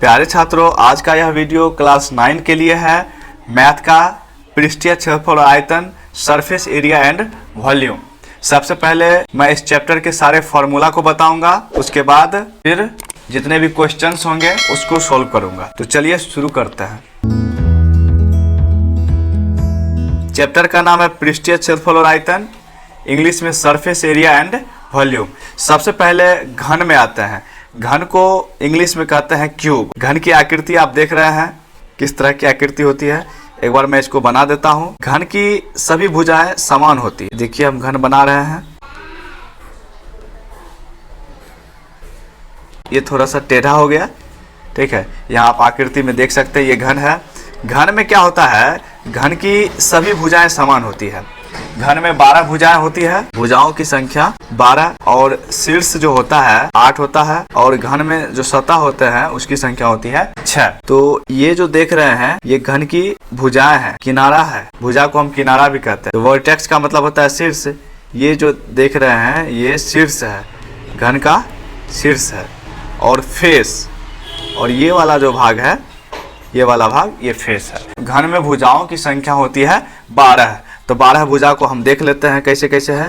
प्यारे छात्रों, आज का यह वीडियो क्लास 9 के लिए है। मैथ का पृष्ठीय क्षेत्रफल और आयतन, सरफेस एरिया एंड वॉल्यूम। सबसे पहले मैं इस चैप्टर के सारे फॉर्मूला को बताऊंगा, उसके बाद फिर जितने भी क्वेश्चंस होंगे उसको सोल्व करूंगा। तो चलिए शुरू करते हैं। चैप्टर का नाम है पृष्ठीय क्षेत्रफल और आयतन, इंग्लिश में सरफेस एरिया एंड वॉल्यूम। सबसे पहले घन में आते हैं। घन को इंग्लिश में कहते हैं क्यूब। घन की आकृति आप देख रहे हैं किस तरह की आकृति होती है। एक बार मैं इसको बना देता हूं। घन की सभी भुजाएं समान होती है। देखिए हम घन बना रहे हैं। ये थोड़ा सा टेढ़ा हो गया, ठीक है। यहाँ आप आकृति में देख सकते हैं ये घन है। घन में क्या होता है, घन की सभी भुजाएं समान होती है। घन में 12 भुजाएं होती है, भुजाओं की संख्या 12, और शीर्ष जो होता है 8 होता है, और घन में जो सतह होते हैं उसकी संख्या होती है 6। तो ये जो देख रहे हैं ये घन की भुजाएं हैं, किनारा है। भुजा को हम किनारा भी कहते हैं। तो वर्टेक्स का मतलब होता है शीर्ष। ये जो देख रहे हैं ये शीर्ष है, घन का शीर्ष है। और फेस, और ये वाला जो भाग है, ये वाला भाग ये फेस है। घन में भुजाओं की संख्या होती है 12। तो 12 भुजा को हम देख लेते हैं कैसे कैसे है।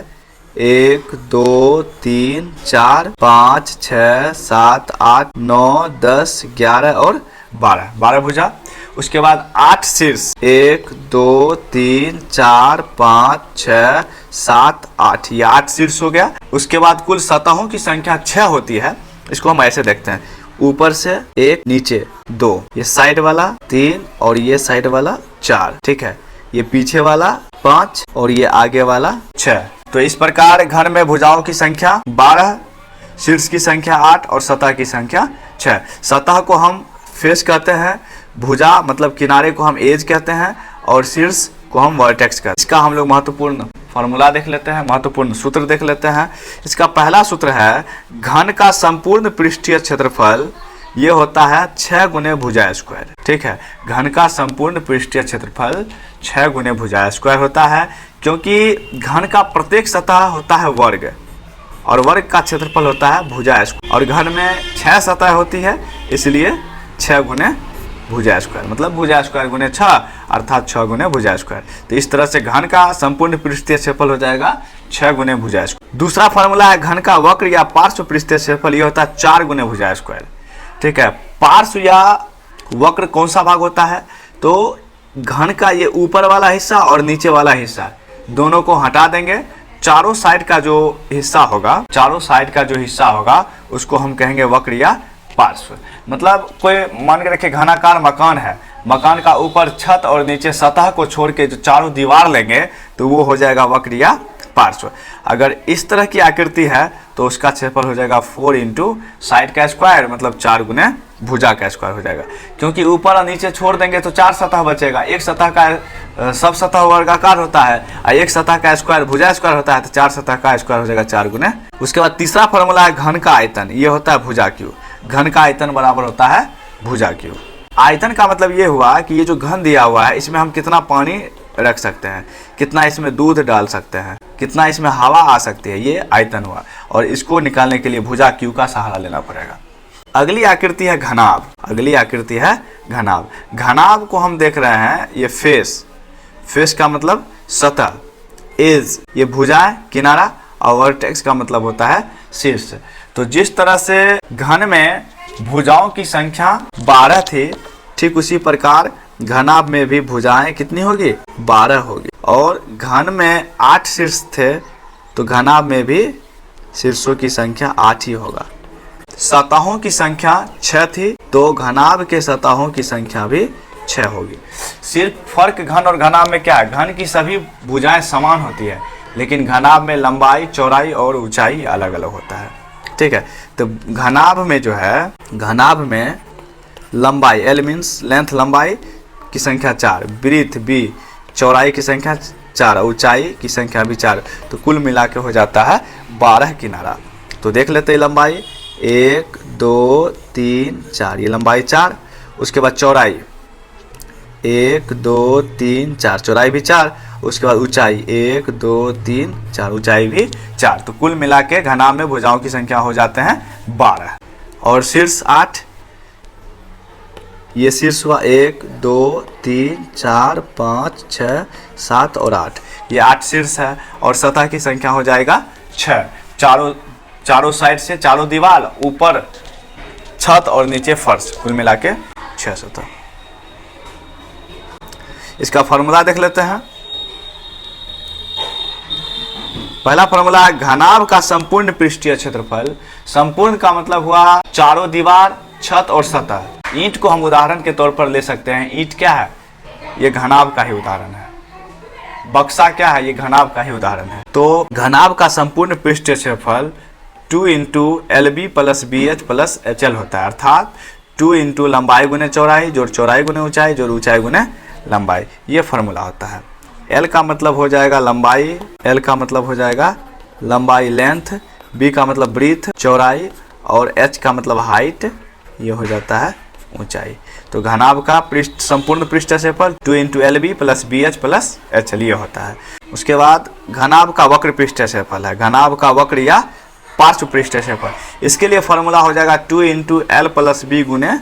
1 2 3 4 5 6 7 8 9 10 11 और 12 भुजा। उसके बाद 8 शीर्ष, 1 2 3 4 5 6 7 8, ये 8 शीर्ष हो गया। उसके बाद कुल सतहों की संख्या 6 होती है। इसको हम ऐसे देखते हैं, ऊपर से 1, नीचे 2, ये साइड वाला 3 और ये साइड वाला 4, ठीक है। ये पीछे वाला 5 और ये आगे वाला 6। तो इस प्रकार घन में भुजाओं की संख्या 12, शीर्ष की संख्या 8 और सतह की संख्या 6। सतह को हम फेस कहते हैं, भुजा मतलब किनारे को हम एज कहते हैं, और शीर्ष को हम वर्टेक्स कहते हैं। इसका हम लोग महत्वपूर्ण फॉर्मूला देख लेते हैं, महत्वपूर्ण सूत्र देख लेते हैं। इसका पहला सूत्र है, घन का संपूर्ण पृष्ठीय क्षेत्रफल ये होता है 6 गुने भुजा स्क्वायर, ठीक है। घन का संपूर्ण पृष्ठीय क्षेत्रफल 6 गुने भुजा स्क्वायर होता है, क्योंकि घन का प्रत्येक सतह होता है वर्ग, और वर्ग का क्षेत्रफल होता है भुजा स्क्वायर। और घन में 6 सतह होती है, इसलिए 6 गुने भुजा स्क्वायर, मतलब भुजा स्क्वायर गुने 6, अर्थात 6 गुने भुजा स्क्वायर। तो इस तरह से घन का संपूर्ण पृष्ठीय क्षेत्रफल हो जाएगा 6 गुने भुजा स्क्वायर। दूसरा फॉर्मूला है, घन का वक्र या पार्श्व पृष्ठीय क्षेत्रफल ये होता है 4 गुने भुजा स्क्वायर, ठीक है। पार्श्व या वक्र कौन सा भाग होता है, तो घन का ये ऊपर वाला हिस्सा और नीचे वाला हिस्सा, दोनों को हटा देंगे। चारों साइड का जो हिस्सा होगा, चारों साइड का जो हिस्सा होगा उसको हम कहेंगे वक्र या पार्श्व। मतलब कोई मान के रखे घनाकार मकान है, मकान का ऊपर छत और नीचे सतह को छोड़ के जो चारों दीवार लेंगे तो वो हो जाएगा वक्र या पार्श्व। अगर इस तरह की आकृति है तो उसका क्षेत्रफल हो जाएगा 4 इंटू साइड का स्क्वायर, मतलब 4 गुने भुजा का स्क्वायर हो जाएगा। क्योंकि ऊपर और नीचे छोड़ देंगे तो 4 सतह बचेगा। एक सतह का सब सतह वर्गाकार होता है और एक सतह का स्क्वायर भुजा स्क्वायर होता है, तो 4 सतह का स्क्वायर हो जाएगा 4 गुने। उसके बाद तीसरा फॉर्मूला है घन का आयतन, ये होता है भुजा क्यूब। घन का आयतन बराबर होता है भुजा क्यूब। आयतन का मतलब ये हुआ कि ये जो घन दिया हुआ है इसमें हम कितना पानी रख सकते हैं, कितना इसमें दूध डाल सकते हैं, कितना इसमें हवा आ सकती है, ये आयतन हुआ। और इसको निकालने के लिए भुजा क्यूब का सहारा लेना पड़ेगा। अगली आकृति है घनाभ। अगली आकृति है घनाभ। घनाभ को हम देख रहे हैं, ये फेस, फेस का मतलब सतह, एज ये भुजाएं किनारा, और वर्टेक्स का मतलब होता है शीर्ष। तो जिस तरह से घन में भुजाओं की संख्या 12 थी, ठीक उसी प्रकार घनाभ में भी भुजाएं कितनी होगी, 12 होगी। और घन में 8 शीर्ष थे, तो घनाभ में भी शीर्षों की संख्या 8 ही होगा। सतहों की संख्या 6 थी, तो घनाभ के सतहों की संख्या भी 6 होगी। सिर्फ फर्क घन और घनाभ में क्या है, घन की सभी भुजाएं समान होती है, लेकिन घनाभ में लंबाई, चौड़ाई और ऊंचाई अलग अलग होता है, ठीक है। तो घनाभ में जो है, घनाभ में लंबाई, एल मीन्स लेंथ, लंबाई की संख्या 4, ब्रीथ बी, चौड़ाई की संख्या 4, ऊंचाई की संख्या भी 4, तो कुल मिला के हो जाता है 12 किनारा। तो देख लेते हैं लंबाई 1 2 3 4, ये लंबाई 4। उसके बाद चौड़ाई 1 2 3 4, चौड़ाई भी 4। उसके बाद ऊंचाई 1 2 3 4, ऊंचाई भी 4। तो कुल मिला के घनाभ में भुजाओं की संख्या हो जाते हैं 12, और शीर्ष 8, ये शीर्ष हुआ 1 2 3 4 5 6 7 और 8, ये 8 शीर्ष है और सतह की संख्या हो जाएगा 6। चारों साइड से चारों दीवार, ऊपर छत और नीचे फर्श, कुल मिला के 6 सतह। इसका फॉर्मूला देख लेते हैं। पहला फॉर्मूला है घनाभ का संपूर्ण पृष्ठीय क्षेत्रफल। संपूर्ण का मतलब हुआ चारों दीवार, छत और सतह। ईंट को हम उदाहरण के तौर पर ले सकते हैं। ईंट क्या है? ये घनाभ का ही उदाहरण है। बक्सा क्या है? ये घनाभ का ही उदाहरण है। तो घनाभ का संपूर्ण पृष्ठीय क्षेत्रफल 2 into LB plus BH plus HL होता है, अर्थात 2 इंटू लंबाई गुने चौड़ाई जोड़ चौड़ाई गुने ऊंचाई जोड़ ऊंचाई गुने लंबाई, ये फॉर्मूला होता है। L का मतलब हो जाएगा लंबाई, L का मतलब हो जाएगा लंबाई लेंथ, B का मतलब ब्रीथ चौड़ाई और H का मतलब हाइट, ये हो जाता है ऊंचाई। तो घनाभ का संपूर्ण पृष्ठ क्षेत्रफल 2 into LB plus BH plus HL ये होता है। उसके बाद घनाभ का वक्र पृष्ठ क्षेत्रफल है, घनाभ का वक्र या पार्श्व पृष्ठ क्षेत्रफल। इसके लिए फॉर्मूला हो जाएगा 2 इंटू L प्लस B गुने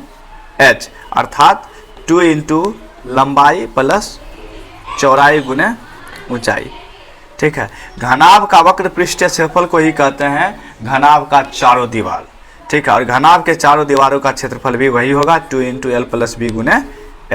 H, अर्थात 2 इंटू लंबाई प्लस चौड़ाई गुने ऊंचाई। ठीक है। घनाभ का वक्र पृष्ठीय क्षेत्रफल को ही कहते हैं घनाभ का चारों दीवार। ठीक है। और घनाभ के चारों दीवारों का क्षेत्रफल भी वही होगा 2 इंटू L प्लस B गुने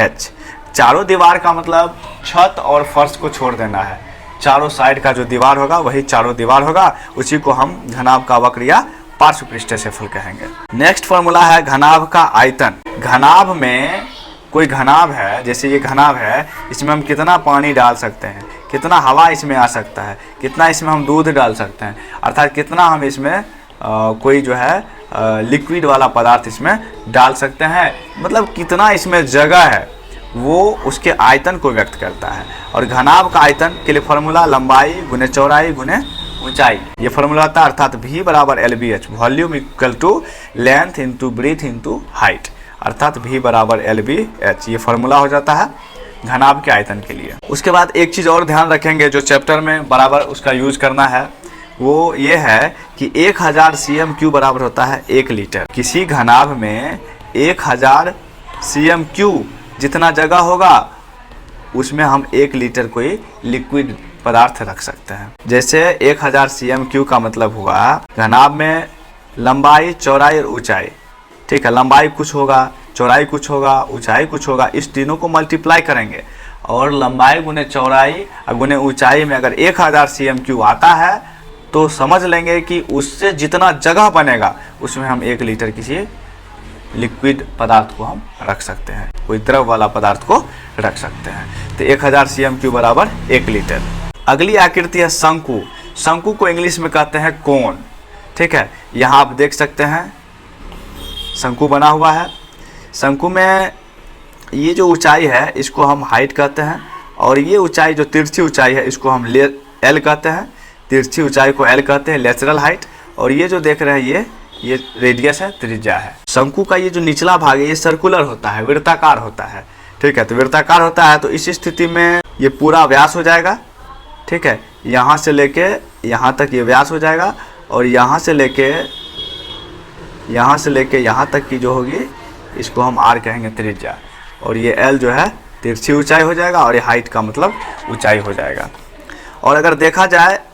H। चारों दीवार का मतलब छत और फर्श को छोड़ देना है। चारों साइड का जो दीवार होगा वही चारों दीवार होगा, उसी को हम घनाभ का वक्र या पार्श्व पृष्ठीय क्षेत्रफल कहेंगे। नेक्स्ट फॉर्मूला है घनाभ का आयतन। घनाभ में कोई घनाभ है, जैसे ये घनाभ है, इसमें हम कितना पानी डाल सकते हैं, कितना हवा इसमें आ सकता है, कितना इसमें हम दूध डाल सकते हैं, अर्थात कितना हम इसमें कोई जो है लिक्विड वाला पदार्थ इसमें डाल सकते हैं, मतलब कितना इसमें जगह है, वो उसके आयतन को व्यक्त करता है। और घनाभ का आयतन के लिए फॉर्मूला लंबाई गुने चौड़ाई गुने ऊंचाई, ये फॉर्मूला आता है, अर्थात V बराबर LBH, volume equal to length into breadth into height, अर्थात V बराबर LBH, ये फॉर्मूला हो जाता है घनाभ के आयतन के लिए। उसके बाद एक चीज़ और ध्यान रखेंगे जो चैप्टर में बराबर उसका यूज करना है, वो ये है कि 1000 cm³ बराबर होता है 1 लीटर। किसी घनाभ में 1000 cm³ जितना जगह होगा उसमें हम 1 लीटर कोई लिक्विड पदार्थ रख सकते हैं। जैसे 1000 cm³ का मतलब हुआ घनाभ में लंबाई चौड़ाई और ऊंचाई। ठीक है। लंबाई कुछ होगा, चौड़ाई कुछ होगा, ऊंचाई कुछ होगा, इस तीनों को मल्टीप्लाई करेंगे और लंबाई गुने चौड़ाई गुने ऊंचाई में अगर 1000 cm³ आता है तो समझ लेंगे कि उससे जितना जगह बनेगा उसमें हम 1 लीटर किसी लिक्विड पदार्थ को हम रख सकते हैं, कोई द्रव वाला पदार्थ को रख सकते हैं। तो 1000 cm³ बराबर 1 लीटर। अगली आकृति है शंकु। शंकु को इंग्लिश में कहते हैं कोन। ठीक है। यहाँ आप देख सकते हैं शंकु बना हुआ है। शंकु में ये जो ऊंचाई है इसको हम हाइट कहते हैं, और ये ऊंचाई जो तिरछी ऊंचाई है इसको हम L कहते हैं, तिरछी ऊंचाई को L कहते हैं, लेटरल हाइट। और ये जो देख रहे हैं ये रेडियस है, त्रिज्या है। शंकु का ये जो निचला भाग है ये सर्कुलर होता है, वृत्ताकार होता है। ठीक है। तो वृत्ताकार होता है तो इस स्थिति में ये पूरा व्यास हो जाएगा। ठीक है। यहाँ से लेके यहाँ तक ये व्यास हो जाएगा, और यहाँ से लेके यहाँ तक की जो होगी इसको हम R कहेंगे, त्रिज्या। और ये L जो है तिरछी ऊंचाई हो जाएगा, और ये हाइट का मतलब ऊंचाई हो जाएगा। और अगर देखा जाए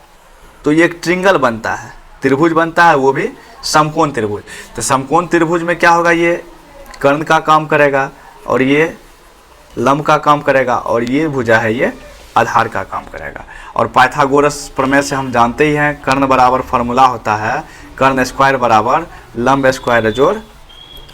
तो ये एक ट्रिंगल बनता है, त्रिभुज बनता है, वो भी समकोण त्रिभुज। तो समकोण त्रिभुज में क्या होगा, ये कर्ण का काम करेगा और ये लंब का काम करेगा, और ये भुजा है ये आधार का काम करेगा। और पाइथागोरस प्रमेय से हम जानते ही हैं कर्ण बराबर फॉर्मूला होता है कर्ण स्क्वायर बराबर लंब स्क्वायर जोड़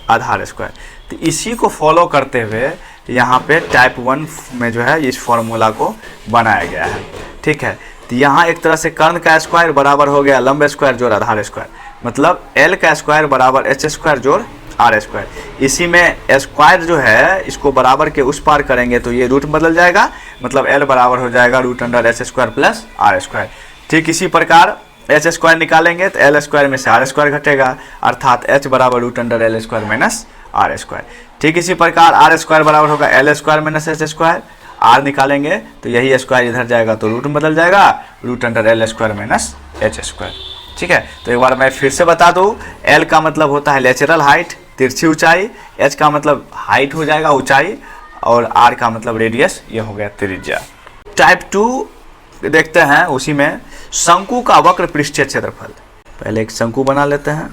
आधार स्क्वायर। तो इसी को फॉलो करते हुए यहाँ पे टाइप 1 में जो है इस फॉर्मूला को बनाया गया है। ठीक है। तो यहाँ एक तरह से कर्ण का स्क्वायर बराबर हो गया लंब स्क्वायर जोड़ आधार स्क्वायर, मतलब L का स्क्वायर बराबर H स्क्वायर जोड़ R स्क्वायर। इसी में स्क्वायर जो है इसको बराबर के उस पार करेंगे तो ये रूट बदल जाएगा, मतलब L बराबर हो जाएगा √H square plus R square. ठीक इसी प्रकार H स्क्वायर निकालेंगे तो L स्क्वायर में से R स्क्वायर घटेगा, अर्थात H बराबर √L square minus R square. ठीक इसी प्रकार R स्क्वायर बराबर होगा L square minus H square. R निकालेंगे तो यही स्क्वायर इधर जाएगा तो रूट बदल जाएगा, √L square minus H square. ठीक है। तो एक बार मैं फिर से बता दूं, L का मतलब होता है लेटरल हाइट, तिरछी ऊंचाई, एच का मतलब हाइट हो जाएगा, ऊंचाई, और आर का मतलब रेडियस, ये हो गया त्रिज्या। टाइप 2 देखते हैं, उसी में शंकु का वक्र पृष्ठीय क्षेत्रफल। पहले एक शंकु बना लेते हैं।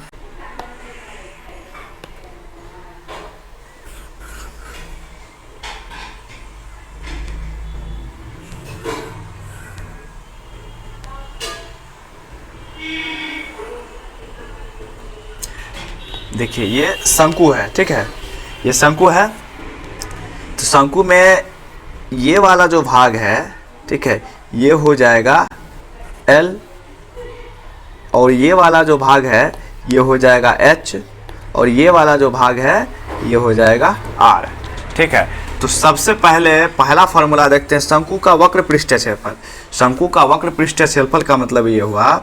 देखिए ये शंकु है, ठीक है, ये शंकु है। तो शंकु में ये वाला जो भाग है, ठीक है, ये हो जाएगा L, और ये वाला जो भाग है ये हो जाएगा H, और ये वाला जो भाग है ये हो जाएगा R, ठीक है। तो सबसे पहले पहला फॉर्मूला देखते हैं, शंकु का वक्र पृष्ठीय क्षेत्रफल। शंकु का वक्र पृष्ठीय क्षेत्रफल का मतलब ये हुआ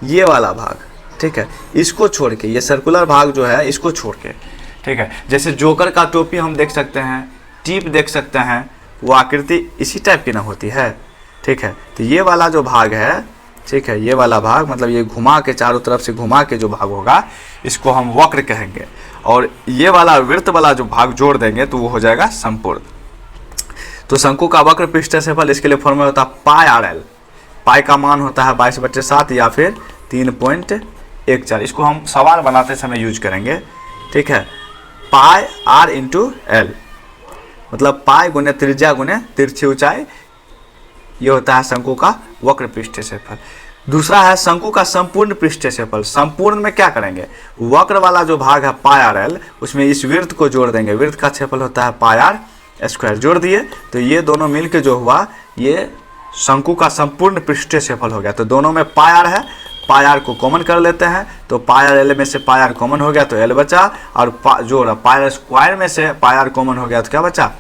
ये वाला भाग, ठीक है, इसको छोड़ के, ये सर्कुलर भाग जो है इसको छोड़ के, ठीक है। जैसे जोकर का टोपी हम देख सकते हैं, टीप देख सकते हैं, वो आकृति इसी टाइप की ना होती है, ठीक है। तो ये वाला जो भाग है, ठीक है, ये वाला भाग मतलब ये घुमा के, चारों तरफ से घुमा के जो भाग होगा इसको हम वक्र कहेंगे, और ये वाला वृत्त वाला जो भाग जोड़ देंगे तो वो हो जाएगा संपूर्ण। तो शंकु का वक्र पृष्ठीय क्षेत्रफल, इसके लिए फॉर्मूला होता है पाई आर एल। पाई का मान होता है 22/7 या फिर 3.14। इसको हम सवाल बनाते समय यूज करेंगे, ठीक है। पाई आर इंटू एल मतलब पाई गुने त्रिज्या गुने तिरछी ऊंचाई, ये होता है शंकु का वक्र पृष्ठीय क्षेत्रफल। दूसरा है शंकु का संपूर्ण पृष्ठीय क्षेत्रफल। संपूर्ण में क्या करेंगे, वक्र वाला जो भाग है पाई आर एल, उसमें इस वृत्त को जोड़ देंगे। वृत्त का क्षेत्रफल होता है पाई आर स्क्वायर, जोड़ दिए तो ये दोनों मिलके जो हुआ ये शंकु का संपूर्ण पृष्ठीय क्षेत्रफल हो गया। तो दोनों में पाई आर है, पाई आर को कॉमन कर लेते हैं, तो पाई आर एल में से पाई आर कॉमन हो गया तो एल बचा, और जो पाई आर स्क्वायर में से पाई आर कॉमन हो गया तो क्या बचा,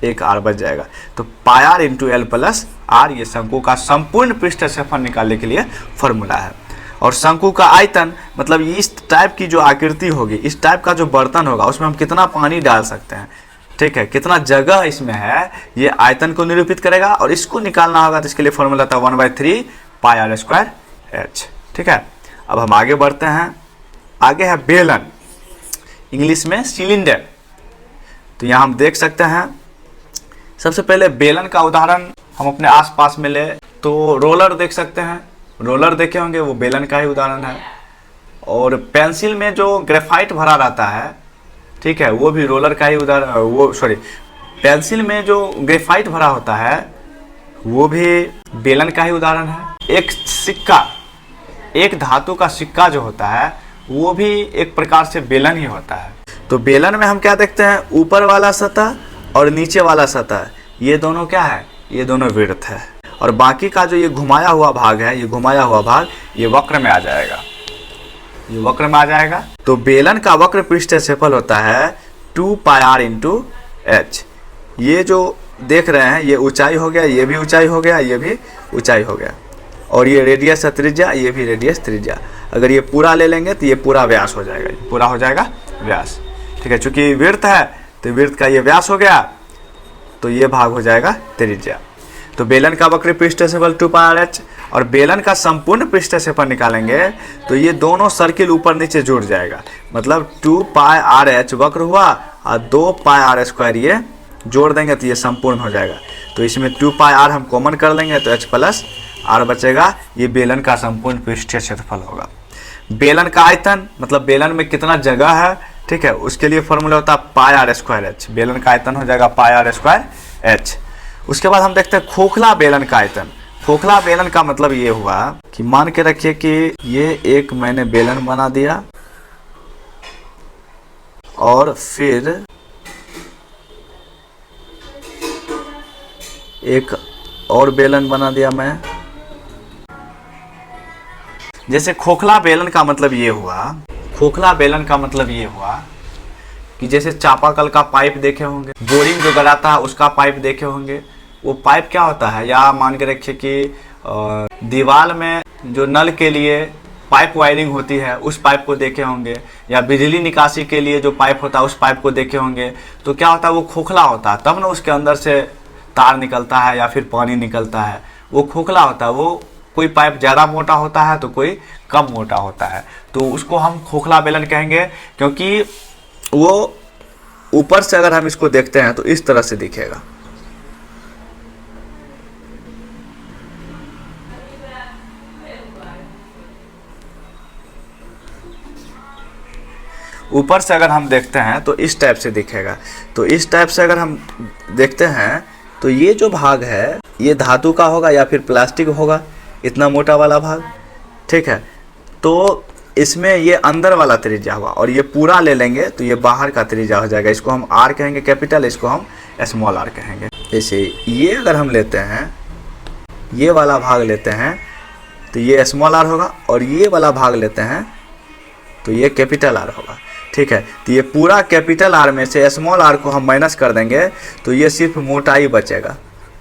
एक आर बच जाएगा। तो pi R into L plus R, ये शंकु का संपूर्ण पृष्ठीय क्षेत्रफल निकालने के लिए फॉर्मूला है। और शंकु का आयतन मतलब इस टाइप की जो आकृति होगी, इस टाइप का जो बर्तन होगा, उसमें हम कितना पानी डाल सकते हैं, ठीक है, कितना जगह इसमें है, ये आयतन को निरूपित करेगा। और इसको निकालना होगा तो इसके लिए फॉर्मूला था 1/3 पाई आर स्क्वायर एच, ठीक है। अब हम आगे बढ़ते हैं। आगे है बेलन, इंग्लिश में सिलेंडर। तो यहाँ हम देख सकते हैं, सबसे पहले बेलन का उदाहरण हम अपने आसपास में ले तो रोलर देख सकते हैं। रोलर देखे होंगे, वो बेलन का ही उदाहरण है। और पेंसिल में जो ग्रेफाइट भरा रहता है, ठीक है, वो भी रोलर का ही उदाहरण, वो सॉरी, पेंसिल में जो ग्रेफाइट भरा होता है वो भी बेलन का ही उदाहरण है। एक सिक्का, एक धातु का सिक्का जो होता है वो भी एक प्रकार से बेलन ही होता है। तो बेलन में हम क्या देखते हैं, ऊपर वाला सतह और नीचे वाला सतह, ये दोनों क्या है, ये दोनों वृत्त है। और बाकी का जो ये घुमाया हुआ भाग है, ये घुमाया हुआ भाग ये वक्र में आ जाएगा, ये वक्र में आ जाएगा। तो बेलन का वक्र पृष्ठीय क्षेत्रफल होता है 2 पाई आर इंटू एच। ये जो देख रहे हैं ये ऊंचाई हो गया, ये भी ऊंचाई हो गया, ये भी ऊंचाई हो गया, और ये रेडियस है त्रिज्या, ये भी रेडियस त्रिज्या। अगर ये पूरा ले लेंगे तो ये पूरा व्यास हो जाएगा, पूरा हो जाएगा व्यास, ठीक है। चूंकि वृत्त है तो वृत्त का ये व्यास हो गया, तो ये भाग हो जाएगा त्रिज्या। तो बेलन का वक्र पृष्ठीय क्षेत्रफल 2 पाई आर एच, और बेलन का संपूर्ण पृष्ठीय क्षेत्रफल निकालेंगे तो ये दोनों सर्किल ऊपर नीचे जुड़ जाएगा। मतलब 2 पाई आर एच वक्र हुआ और 2 पाई आर स्क्वायर ये जोड़ देंगे तो ये संपूर्ण हो जाएगा। तो इसमें 2 पाई आर हम कॉमन कर लेंगे तो एच प्लस आर बचेगा। ये बेलन का संपूर्ण पृष्ठीय क्षेत्रफल होगा। बेलन का आयतन मतलब बेलन में कितना जगह है, ठीक है, उसके लिए फॉर्मूला होता है पाई आर स्क्वायर एच। बेलन का आयतन हो जाएगा पाई आर स्क्वायर एच। उसके बाद हम देखते हैं खोखला बेलन का आयतन। खोखला बेलन का मतलब ये हुआ कि मान के रखिए कि ये एक मैंने बेलन बना दिया और फिर एक और बेलन बना दिया मैं। जैसे खोखला बेलन का मतलब ये हुआ, खोखला बेलन का मतलब ये हुआ कि जैसे चापाकल का पाइप देखे होंगे, बोरिंग जो गड़ाता है उसका पाइप देखे होंगे। वो पाइप क्या होता है, या मान के रखिए कि दीवार में जो नल के लिए पाइप वायरिंग होती है उस पाइप को देखे होंगे, या बिजली निकासी के लिए जो पाइप होता है उस पाइप को देखे होंगे। तो क्या होता है, वो खोखला होता है, तब ना उसके अंदर से तार निकलता है या फिर पानी निकलता है। वो खोखला होता है, वो कोई पाइप ज़्यादा मोटा होता है तो कोई कम मोटा होता है, तो उसको हम खोखला बेलन कहेंगे, क्योंकि वो ऊपर से अगर हम इसको देखते हैं तो इस तरह से दिखेगा। ऊपर से अगर हम देखते हैं तो इस टाइप से दिखेगा। तो इस टाइप से अगर हम देखते हैं तो ये जो भाग है ये धातु का होगा या फिर प्लास्टिक होगा, इतना मोटा वाला भाग, ठीक है। तो इसमें ये अंदर वाला त्रिज्या हुआ और ये पूरा ले लेंगे तो ये बाहर का त्रिज्या हो जाएगा। इसको हम आर कहेंगे कैपिटल, इसको हम स्मॉल आर कहेंगे। जैसे ये अगर हम लेते हैं, ये वाला भाग लेते हैं तो ये स्मॉल आर होगा, और ये वाला भाग लेते हैं तो ये कैपिटल आर होगा, ठीक है। तो ये पूरा कैपिटल आर में से स्मॉल आर को हम माइनस कर देंगे तो ये सिर्फ मोटाई बचेगा,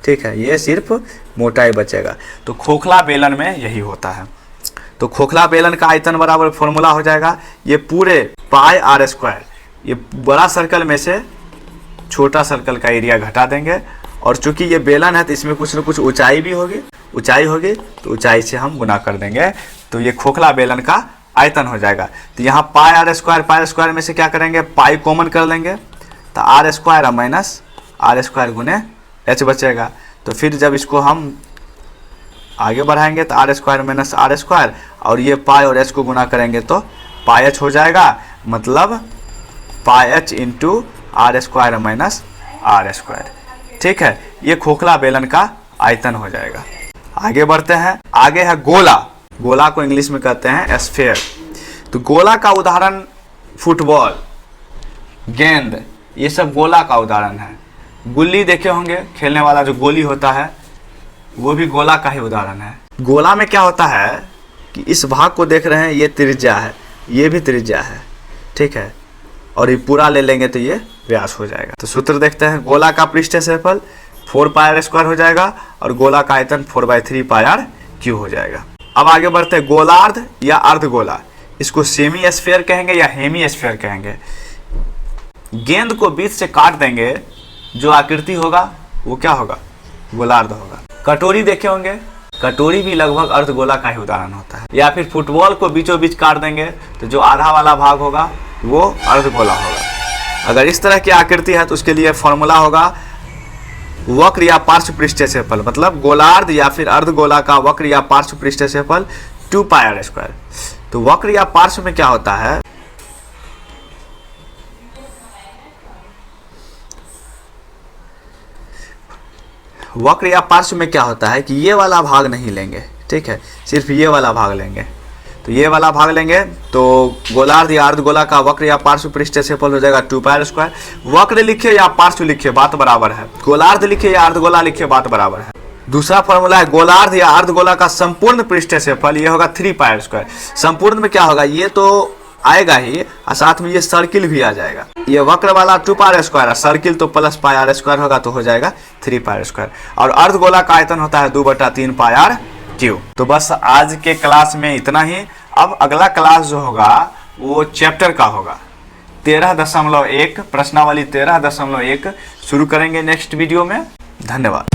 ठीक है, ये सिर्फ मोटाई बचेगा। तो खोखला बेलन में यही होता है। तो खोखला बेलन का आयतन बराबर फॉर्मूला हो जाएगा, ये पूरे पाई आर स्क्वायर, ये बड़ा सर्कल में से छोटा सर्कल का एरिया घटा देंगे, और चूंकि ये बेलन है तो इसमें कुछ न कुछ ऊंचाई भी होगी, ऊंचाई होगी तो ऊंचाई से हम गुना कर देंगे, तो ये खोखला बेलन का आयतन हो जाएगा। तो यहाँ पाई आर स्क्वायर में से क्या करेंगे, पाई कॉमन कर लेंगे, तो R square minus R square गुने एच बचेगा। तो फिर जब इसको हम आगे बढ़ाएंगे तो R square minus R square, और ये पाई और एच को गुना करेंगे तो पाई एच हो जाएगा, मतलब pi H into R square minus R square, ठीक है। ये खोखला बेलन का आयतन हो जाएगा। आगे बढ़ते हैं, आगे है गोला। गोला को इंग्लिश में कहते हैं स्फीयर। तो गोला का उदाहरण फुटबॉल, गेंद, ये सब गोला का उदाहरण है। गुल्ली देखे होंगे, खेलने वाला जो गोली होता है वो भी गोला का ही उदाहरण है। गोला में क्या होता है कि इस भाग को देख रहे हैं, ये त्रिज्या है, ये भी त्रिज्या है, ठीक है, और ये पूरा ले लेंगे तो ये व्यास हो जाएगा। तो सूत्र देखते हैं, गोला का पृष्ठीय क्षेत्रफल 4 पाई आर स्क्वायर हो जाएगा और गोला का आयतन 4/3 पाई आर क्यू हो जाएगा। अब आगे बढ़ते हैं, गोलार्ध या अर्धगोला, इसको सेमी स्फीयर कहेंगे या हेमी स्फीयर कहेंगे। गेंद को बीच से काट देंगे, जो आकृति होगा वो क्या होगा, गोलार्ध होगा। कटोरी देखे होंगे, कटोरी भी लगभग अर्धगोला का ही उदाहरण होता है। या फिर फुटबॉल को बीचों बीच काट देंगे तो जो आधा वाला भाग होगा वो अर्धगोला होगा। अगर इस तरह की आकृति है तो उसके लिए फॉर्मूला होगा वक्र या पार्श्व पृष्ठीय क्षेत्रफल, मतलब गोलार्ध या फिर अर्धगोला का वक्र या पार्श्व पृष्ठीय क्षेत्रफल 2 पाई आर स्क्वायर। तो वक्र या पार्श्व में क्या होता है, वक्र या पार्श्व में क्या होता है कि ये वाला भाग नहीं लेंगे, ठीक है, सिर्फ ये वाला भाग लेंगे। तो ये वाला भाग लेंगे तो गोलार्ध या अर्धगोला का वक्र या पार्श्व पृष्ठीय क्षेत्रफल हो जाएगा 2 पाई आर स्क्वायर। वक्र लिखिए या पार्श्व लिखिए बात बराबर है, गोलार्ध लिखिए या अर्धगोला लिखिए बात बराबर है। दूसरा फॉर्मूला है गोलार्ध या अर्धगोला का संपूर्ण पृष्ठीय क्षेत्रफल, ये होगा 3 पाई आर स्क्वायर। संपूर्ण में क्या होगा, ये तो आएगा ही और साथ में ये सर्किल भी आ जाएगा। ये वक्र वाला 2 पाई आर स्क्वायर, सर्किल तो प्लस पाई आर स्क्वायर होगा तो हो जाएगा 3 पाई आर स्क्वायर। और अर्धगोला का आयतन होता है 2/3 पाई आर क्यू। तो बस आज के क्लास में इतना ही। अब अगला क्लास जो होगा वो चैप्टर का होगा 13.1, प्रश्नावली 13.1 शुरू करेंगे नेक्स्ट वीडियो में। धन्यवाद।